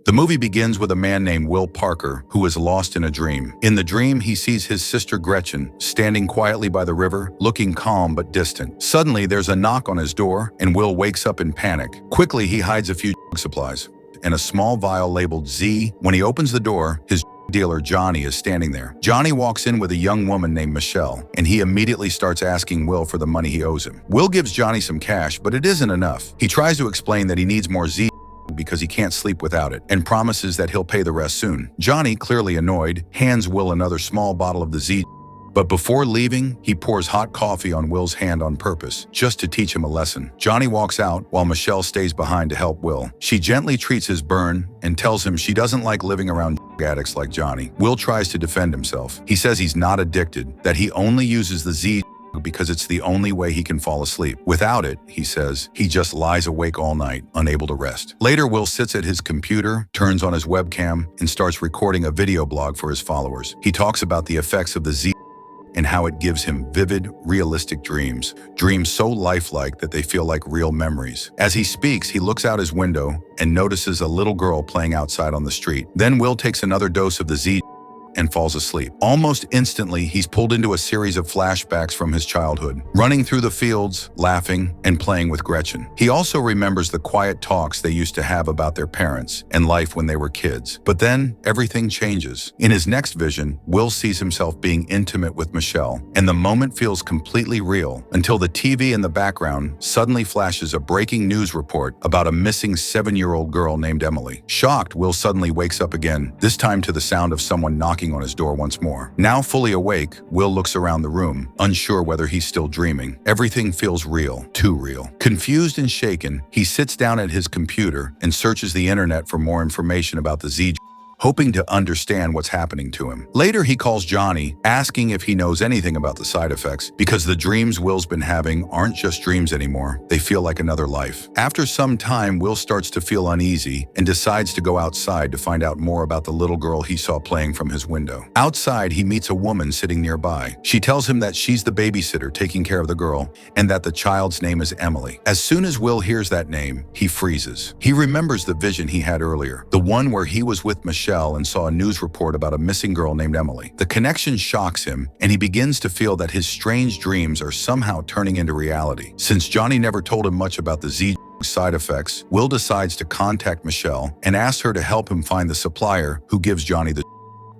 The movie begins with a man named Will Parker who is lost in a dream. In the dream, he sees his sister Gretchen standing quietly by the river, looking calm but distant. Suddenly, there's a knock on his door, and Will wakes up in panic. Quickly, he hides a few supplies and a small vial labeled Z. When he opens the door, his dealer Johnny is standing there. Johnny walks in with a young woman named Michelle, and he immediately starts asking Will for the money he owes him. Will gives Johnny some cash, but it isn't enough. He tries to explain that he needs more Z because he can't sleep without it, and promises that he'll pay the rest soon. Johnny, clearly annoyed, hands Will another small bottle of the Z. But before leaving, he pours hot coffee on Will's hand on purpose, just to teach him a lesson. Johnny walks out while Michelle stays behind to help Will. She gently treats his burn and tells him she doesn't like living around addicts like Johnny. Will tries to defend himself. He says he's not addicted, that he only uses the Z because it's the only way he can fall asleep. Without it, he says, he just lies awake all night, unable to rest. Later, Will sits at his computer, turns on his webcam, and starts recording a video blog for his followers. He talks about the effects of the Z and how it gives him vivid, realistic dreams so lifelike that they feel like real memories. As he speaks, he looks out his window and notices a little girl playing outside on the street. Then Will takes another dose of the Z and falls asleep. Almost instantly, he's pulled into a series of flashbacks from his childhood, running through the fields, laughing, and playing with Gretchen. He also remembers the quiet talks they used to have about their parents and life when they were kids. But then, everything changes. In his next vision, Will sees himself being intimate with Michelle, and the moment feels completely real until the TV in the background suddenly flashes a breaking news report about a missing 7-year-old girl named Emily. Shocked, Will suddenly wakes up again, this time to the sound of someone knocking on his door once more. Now fully awake, Will looks around the room, unsure whether he's still dreaming. Everything feels real, too real. Confused and shaken, he sits down at his computer and searches the internet for more information about the Z, hoping to understand what's happening to him. Later, he calls Johnny, asking if he knows anything about the side effects, because the dreams Will's been having aren't just dreams anymore. They feel like another life. After some time, Will starts to feel uneasy and decides to go outside to find out more about the little girl he saw playing from his window. Outside, he meets a woman sitting nearby. She tells him that she's the babysitter taking care of the girl and that the child's name is Emily. As soon as Will hears that name, he freezes. He remembers the vision he had earlier, the one where he was with Michelle and saw a news report about a missing girl named Emily. The connection shocks him, and he begins to feel that his strange dreams are somehow turning into reality. Since Johnny never told him much about the Z side effects, Will decides to contact Michelle and asks her to help him find the supplier who gives Johnny the.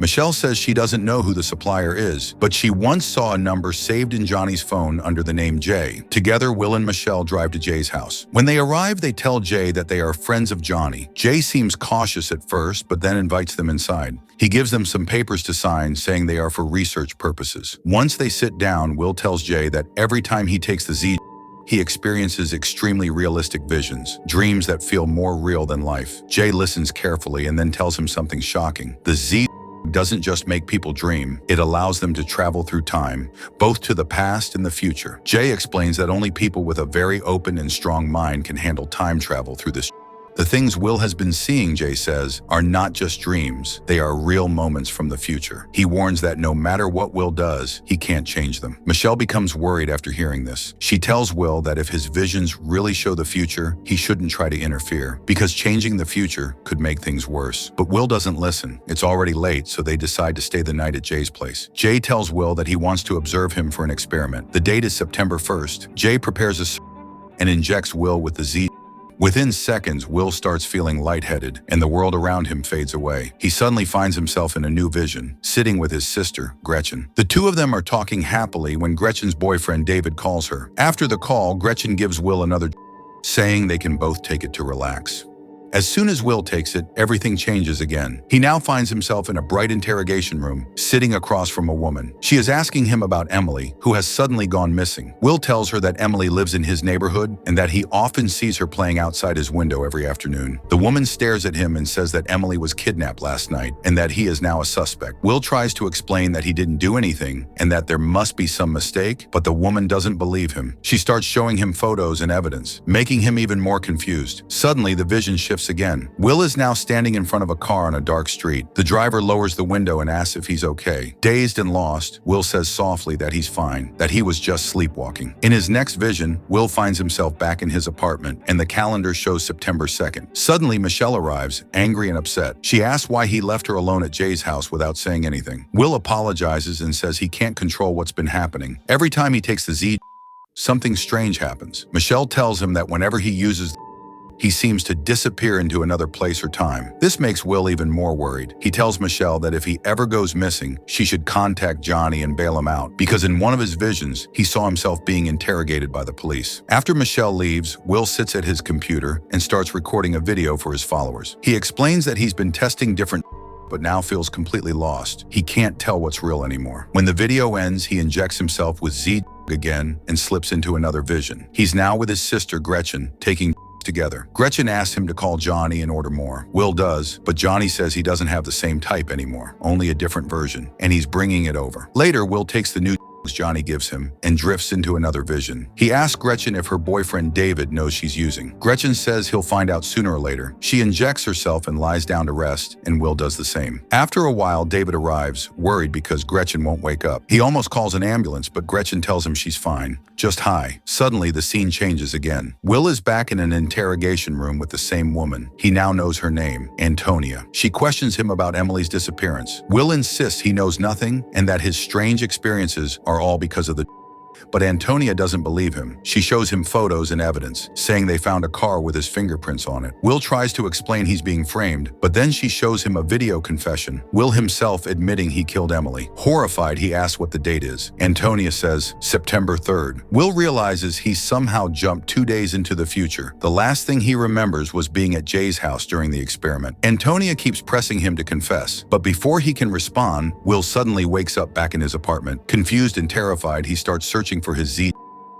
Michelle says she doesn't know who the supplier is, but she once saw a number saved in Johnny's phone under the name Jay. Together, Will and Michelle drive to Jay's house. When they arrive, they tell Jay that they are friends of Johnny. Jay seems cautious at first, but then invites them inside. He gives them some papers to sign, saying they are for research purposes. Once they sit down, Will tells Jay that every time he takes the Z, he experiences extremely realistic visions, dreams that feel more real than life. Jay listens carefully and then tells him something shocking. The Z doesn't just make people dream, it allows them to travel through time, both to the past and the future. Jay explains that only people with a very open and strong mind can handle time travel through this. The things Will has been seeing, Jay says, are not just dreams, they are real moments from the future. He warns that no matter what Will does, he can't change them. Michelle becomes worried after hearing this. She tells Will that if his visions really show the future, he shouldn't try to interfere, because changing the future could make things worse. But Will doesn't listen. It's already late, so they decide to stay the night at Jay's place. Jay tells Will that he wants to observe him for an experiment. The date is September 1st. Jay prepares a and injects Will with the Z. Within seconds, Will starts feeling lightheaded, and the world around him fades away. He suddenly finds himself in a new vision, sitting with his sister, Gretchen. The two of them are talking happily when Gretchen's boyfriend, David, calls her. After the call, Gretchen gives Will another, saying they can both take it to relax. As soon as Will takes it, everything changes again. He now finds himself in a bright interrogation room, sitting across from a woman. She is asking him about Emily, who has suddenly gone missing. Will tells her that Emily lives in his neighborhood and that he often sees her playing outside his window every afternoon. The woman stares at him and says that Emily was kidnapped last night and that he is now a suspect. Will tries to explain that he didn't do anything and that there must be some mistake, but the woman doesn't believe him. She starts showing him photos and evidence, making him even more confused. Suddenly, the vision shifts shifts again. Will is now standing in front of a car on a dark street. The driver lowers the window and asks if he's okay. Dazed and lost, Will says softly that he's fine, that he was just sleepwalking. In his next vision, Will finds himself back in his apartment, and the calendar shows September 2nd. Suddenly, Michelle arrives, angry and upset. She asks why he left her alone at Jay's house without saying anything. Will apologizes and says he can't control what's been happening. Every time he takes the Z, something strange happens. Michelle tells him that whenever he uses he seems to disappear into another place or time. This makes Will even more worried. He tells Michelle that if he ever goes missing, she should contact Johnny and bail him out, because in one of his visions, he saw himself being interrogated by the police. After Michelle leaves, Will sits at his computer and starts recording a video for his followers. He explains that he's been testing different but now feels completely lost. He can't tell what's real anymore. When the video ends, he injects himself with Z again and slips into another vision. He's now with his sister Gretchen, taking together. Gretchen asks him to call Johnny and order more. Will does, but Johnny says he doesn't have the same type anymore, only a different version, and he's bringing it over. Later, Will takes the new Johnny gives him and drifts into another vision. He asks Gretchen if her boyfriend David knows she's using. Gretchen says he'll find out sooner or later. She injects herself and lies down to rest, and Will does the same. After a while, David arrives, worried because Gretchen won't wake up. He almost calls an ambulance, but Gretchen tells him she's fine, just high. Suddenly, the scene changes again. Will is back in an interrogation room with the same woman. He now knows her name, Antonia. She questions him about Emily's disappearance. Will insists he knows nothing and that his strange experiences are all because of the but Antonia doesn't believe him. She shows him photos and evidence, saying they found a car with his fingerprints on it. Will tries to explain he's being framed, but then she shows him a video confession, Will himself admitting he killed Emily. Horrified, he asks what the date is. Antonia says September 3rd. Will realizes he's somehow jumped 2 days into the future. The last thing he remembers was being at Jay's house during the experiment. Antonia keeps pressing him to confess, but before he can respond, Will suddenly wakes up back in his apartment. Confused and terrified, he starts searching for his Z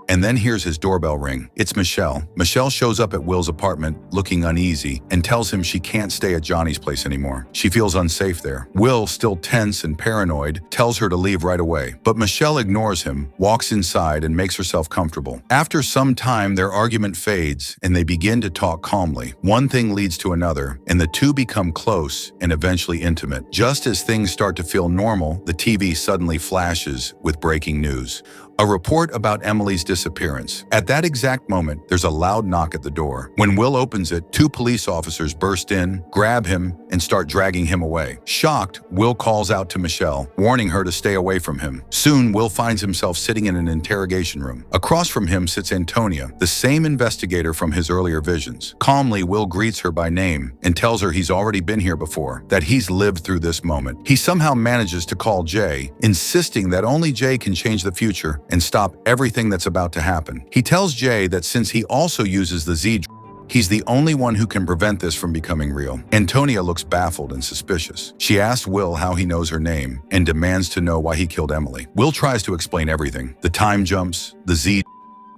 and then hears his doorbell ring. It's Michelle. Michelle shows up at Will's apartment, looking uneasy, and tells him she can't stay at Johnny's place anymore. She feels unsafe there. Will, still tense and paranoid, tells her to leave right away, but Michelle ignores him, walks inside, and makes herself comfortable. After some time, their argument fades, and they begin to talk calmly. One thing leads to another, and the two become close and eventually intimate. Just as things start to feel normal, the TV suddenly flashes with breaking news. A report about Emily's disappearance. At that exact moment, there's a loud knock at the door. When Will opens it, 2 police officers burst in, grab him, and start dragging him away. Shocked, Will calls out to Michelle, warning her to stay away from him. Soon, Will finds himself sitting in an interrogation room. Across from him sits Antonia, the same investigator from his earlier visions. Calmly, Will greets her by name and tells her he's already been here before, that he's lived through this moment. He somehow manages to call Jay, insisting that only Jay can change the future and stop everything that's about to happen. He tells Jay that since he also uses the Z, he's the only one who can prevent this from becoming real. Antonia looks baffled and suspicious. She asks Will how he knows her name and demands to know why he killed Emily. Will tries to explain everything. The time jumps, the Z,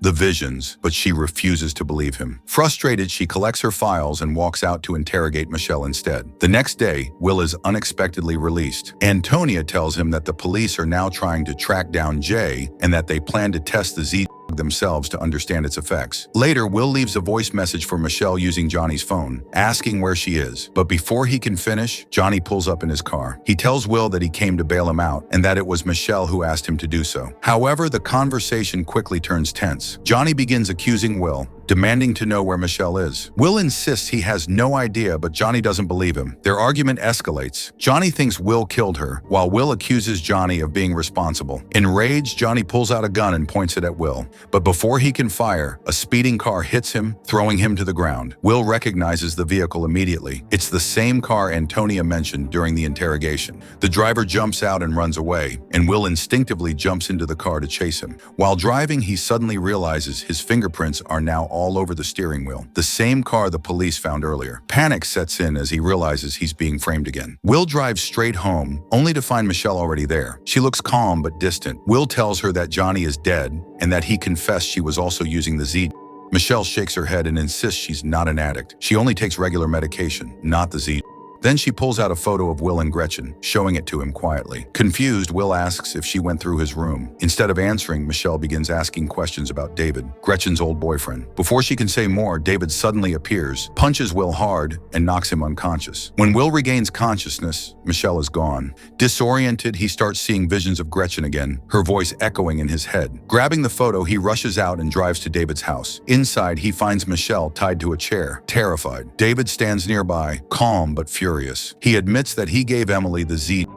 the visions, but she refuses to believe him. Frustrated, she collects her files and walks out to interrogate Michelle instead. The next day, Will is unexpectedly released. Antonia tells him that the police are now trying to track down Jay and that they plan to test the Z themselves to understand its effects. Later, Will leaves a voice message for Michelle using Johnny's phone, asking where she is. But before he can finish, Johnny pulls up in his car. He tells Will that he came to bail him out and that it was Michelle who asked him to do so. However, the conversation quickly turns tense. Johnny begins accusing Will, demanding to know where Michelle is. Will insists he has no idea, but Johnny doesn't believe him. Their argument escalates. Johnny thinks Will killed her, while Will accuses Johnny of being responsible. Enraged, Johnny pulls out a gun and points it at Will. But before he can fire, a speeding car hits him, throwing him to the ground. Will recognizes the vehicle immediately. It's the same car Antonia mentioned during the interrogation. The driver jumps out and runs away, and Will instinctively jumps into the car to chase him. While driving, he suddenly realizes his fingerprints are now all over the steering wheel, the same car the police found earlier. Panic sets in as he realizes he's being framed again. Will drives straight home, only to find Michelle already there. She looks calm but distant. Will tells her that Johnny is dead and that he confessed she was also using the Z. Michelle shakes her head and insists she's not an addict. She only takes regular medication, not the Z. Then she pulls out a photo of Will and Gretchen, showing it to him quietly. Confused, Will asks if she went through his room. Instead of answering, Michelle begins asking questions about David, Gretchen's old boyfriend. Before she can say more, David suddenly appears, punches Will hard, and knocks him unconscious. When Will regains consciousness, Michelle is gone. Disoriented, he starts seeing visions of Gretchen again, her voice echoing in his head. Grabbing the photo, he rushes out and drives to David's house. Inside, he finds Michelle tied to a chair, terrified. David stands nearby, calm but furious. He admits that he gave Emily the Z,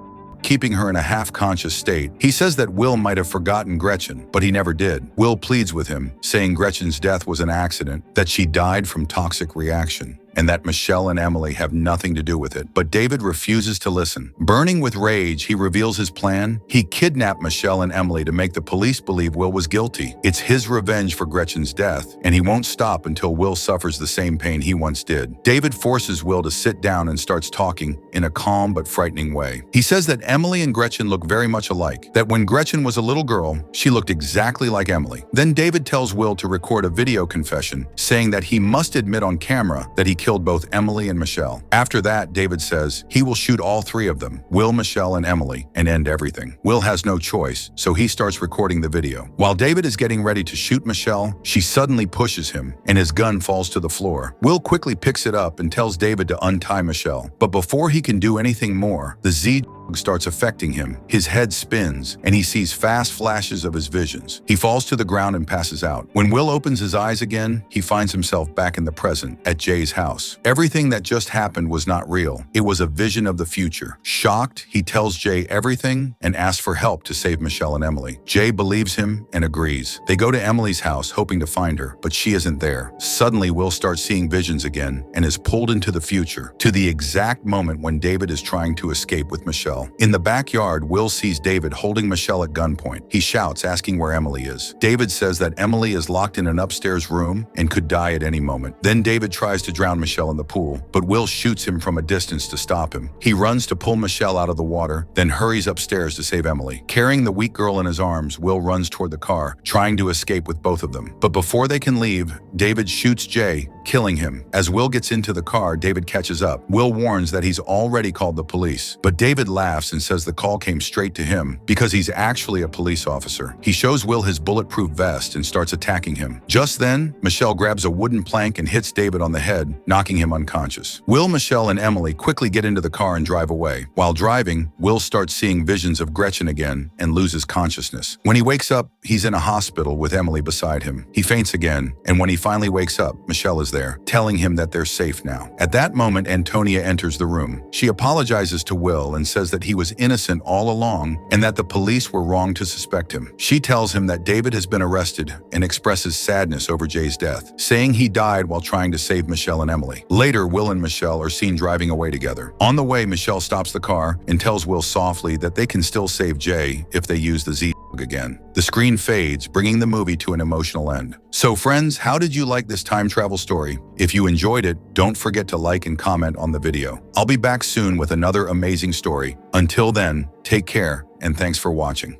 keeping her in a half-conscious state. He says that Will might have forgotten Gretchen, but he never did. Will pleads with him, saying Gretchen's death was an accident, that she died from toxic reaction, and that Michelle and Emily have nothing to do with it. But David refuses to listen. Burning with rage, he reveals his plan. He kidnapped Michelle and Emily to make the police believe Will was guilty. It's his revenge for Gretchen's death, and he won't stop until Will suffers the same pain he once did. David forces Will to sit down and starts talking in a calm but frightening way. He says that Emily and Gretchen look very much alike, that when Gretchen was a little girl, she looked exactly like Emily. Then David tells Will to record a video confession, saying that he must admit on camera that he killed both Emily and Michelle. After that, David says he will shoot all three of them, Will, Michelle, and Emily, and end everything. Will has no choice, so he starts recording the video. While David is getting ready to shoot Michelle, she suddenly pushes him, and his gun falls to the floor. Will quickly picks it up and tells David to untie Michelle. But before he can do anything more, the Z starts affecting him. His head spins, and he sees fast flashes of his visions. He falls to the ground and passes out. When Will opens his eyes again, he finds himself back in the present, at Jay's house. Everything that just happened was not real. It was a vision of the future. Shocked, he tells Jay everything and asks for help to save Michelle and Emily. Jay believes him and agrees. They go to Emily's house hoping to find her, but she isn't there. Suddenly, Will starts seeing visions again and is pulled into the future, to the exact moment when David is trying to escape with Michelle. In the backyard, Will sees David holding Michelle at gunpoint. He shouts, asking where Emily is. David says that Emily is locked in an upstairs room and could die at any moment. Then David tries to drown Michelle in the pool, but Will shoots him from a distance to stop him. He runs to pull Michelle out of the water, then hurries upstairs to save Emily. Carrying the weak girl in his arms, Will runs toward the car, trying to escape with both of them. But before they can leave, David shoots Jay, killing him. As Will gets into the car, David catches up. Will warns that he's already called the police, but David laughs and says the call came straight to him because he's actually a police officer. He shows Will his bulletproof vest and starts attacking him. Just then, Michelle grabs a wooden plank and hits David on the head, knocking him unconscious. Will, Michelle, and Emily quickly get into the car and drive away. While driving, Will starts seeing visions of Gretchen again and loses consciousness. When he wakes up, he's in a hospital with Emily beside him. He faints again, and when he finally wakes up, Michelle is there, telling him that they're safe now. At that moment, Antonia enters the room. She apologizes to Will and says that he was innocent all along and that the police were wrong to suspect him. She tells him that David has been arrested and expresses sadness over Jay's death, saying he died while trying to save Michelle and Emily. Later, Will and Michelle are seen driving away together. On the way, Michelle stops the car and tells Will softly that they can still save Jay if they use the Z again. The screen fades, bringing the movie to an emotional end. So friends, how did you like this time travel story? If you enjoyed it, don't forget to like and comment on the video. I'll be back soon with another amazing story. Until then, take care and thanks for watching.